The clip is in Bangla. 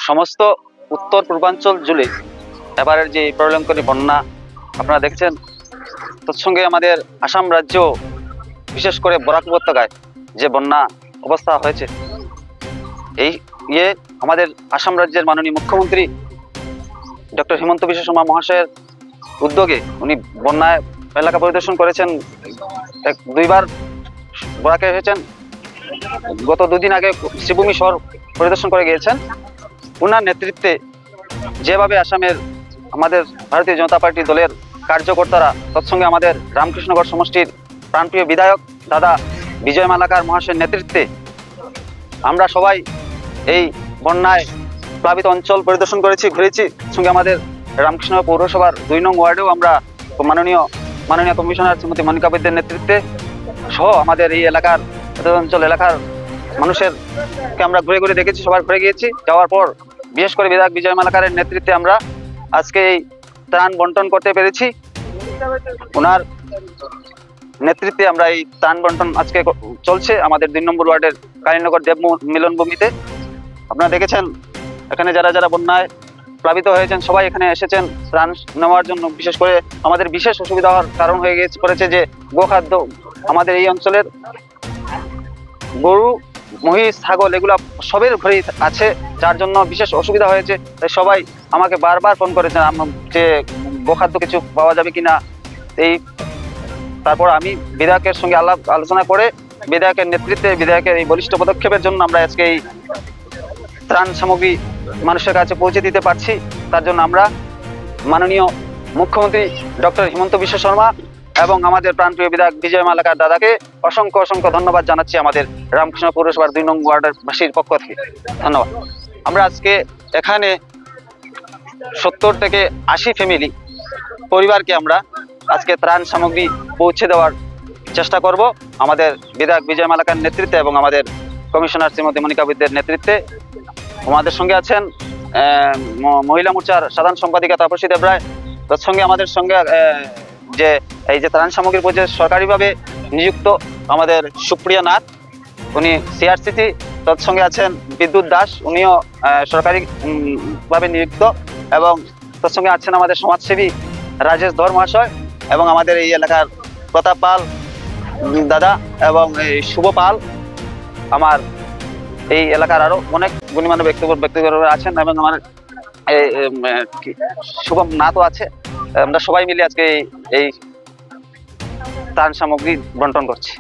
সমস্ত উত্তর পূর্বাঞ্চল জুড়ে এবারের যে প্রলয়ঙ্করী বন্যা আপনারা দেখছেন, তৎসঙ্গে আমাদের আসাম রাজ্য, বিশেষ করে বরাক উপত্যকায় যে বন্যা অবস্থা হয়েছে, এই আমাদের আসাম রাজ্যের মাননীয় মুখ্যমন্ত্রী ডক্টর হিমন্ত বিশ্ব শর্মা মহাশয়ের উদ্যোগে উনি বন্যায় এলাকা পরিদর্শন করেছেন, দুইবার বরাকে এসেছেন। গত দুদিন আগে শ্রীভূমি শহর পরিদর্শন করে গিয়েছেন। ওনার নেতৃত্বে যেভাবে আসামের আমাদের ভারতীয় জনতা পার্টি দলের কার্যকর্তারা, তৎসঙ্গে আমাদের রামকৃষ্ণগড় সমষ্টির প্রাণপ্রিয় বিধায়ক দাদা বিজয় মালাকার মহাশয়ের নেতৃত্বে আমরা সবাই এই বন্যায় প্লাবিত অঞ্চল পরিদর্শন করেছি, ঘুরেছি। সঙ্গে আমাদের রামকৃষ্ণ পৌরসভার 2 নং ওয়ার্ডেও আমরা মাননীয় কমিশনার শ্রীমতী মনিকা বৈদ্যের নেতৃত্বে সহ আমাদের এই এলাকার অঞ্চল এলাকার মানুষেরকে আমরা ঘুরে ঘুরে দেখেছি, সবার ঘুরে গিয়েছি। যাওয়ার পর বিশেষ করে বিধায়ক বিজয় মালাকারের নেতৃত্বে আমরা আজকে এই ত্রাণ বন্টন করতে পেরেছি। ওনার নেতৃত্বে আমরা এই ত্রাণ বন্টন আজকে চলছে আমাদের 2 নম্বর ওয়ার্ডের কালীনগর দেব মিলনভূমিতে। আপনারা দেখেছেন এখানে যারা যারা বন্যায় প্লাবিত হয়েছেন সবাই এখানে এসেছেন ত্রাণ নেওয়ার জন্য। বিশেষ করে আমাদের বিশেষ অসুবিধা হওয়ার কারণ হয়ে পড়েছে যে গোখাদ্য, আমাদের এই অঞ্চলের গরু, মহিষ, ছাগল এগুলা সবের ঘরেই আছে, যার জন্য বিশেষ অসুবিধা হয়েছে। তাই সবাই আমাকে বারবার ফোন করেছেন যে গোখাদ্য কিছু পাওয়া যাবে কিনা। তারপর আমি বিধায়কের সঙ্গে আলোচনা করে বিধায়কের নেতৃত্বে, বিধায়কের এই বলিষ্ঠ পদক্ষেপের জন্য আমরা আজকে এই ত্রাণ সামগ্রী মানুষের কাছে পৌঁছে দিতে পারছি। তার জন্য আমরা মাননীয় মুখ্যমন্ত্রী ডক্টর হিমন্ত বিশ্ব শর্মা এবং আমাদের প্রাণপ্রিয় বিধায়ক বিজয় মালাকার দাদাকে অসংখ্য ধন্যবাদ জানাচ্ছি আমাদের রামকৃষ্ণ পৌরসভার 2 নং ওয়ার্ডের বাসীর পক্ষ থেকে। ধন্যবাদ। আমরা আজকে এখানে 70 থেকে 80 ফ্যামিলি পরিবারকে আমরা আজকে ত্রাণ সামগ্রী পৌঁছে দেওয়ার চেষ্টা করব আমাদের বিধায়ক বিজয় মালাকার নেতৃত্বে এবং আমাদের কমিশনার শ্রীমতী মনিকা বৈদ্যের নেতৃত্বে। আমাদের সঙ্গে আছেন মহিলা মোর্চার সাধারণ সম্পাদিকা তাপসী দেবরায়। তার সঙ্গে আমাদের সঙ্গে যে এই যে ত্রাণ সামগ্রীর পৌঁছে সরকারিভাবে নিযুক্ত আমাদের সুপ্রিয়া নাথ, উনি সিআরসিটি। তার সঙ্গে আছেন বিদ্যুৎ দাস, উনিও সরকারিভাবে নিযুক্ত। এবং তার সঙ্গে আছেন আমাদের সমাজসেবী রাজেশ ধর মহাশয় এবং আমাদের এই এলাকার প্রতাপ পাল দাদা এবং এই শুভ পাল, আমার এই এলাকার আরো অনেক গণ্যমান্য ব্যক্তিবর্গ আছেন এবং আমার শুভম নাথও আছে। আমরা সবাই মিলে আজকে এই ত্রাণ সামগ্রী বন্টন করছি।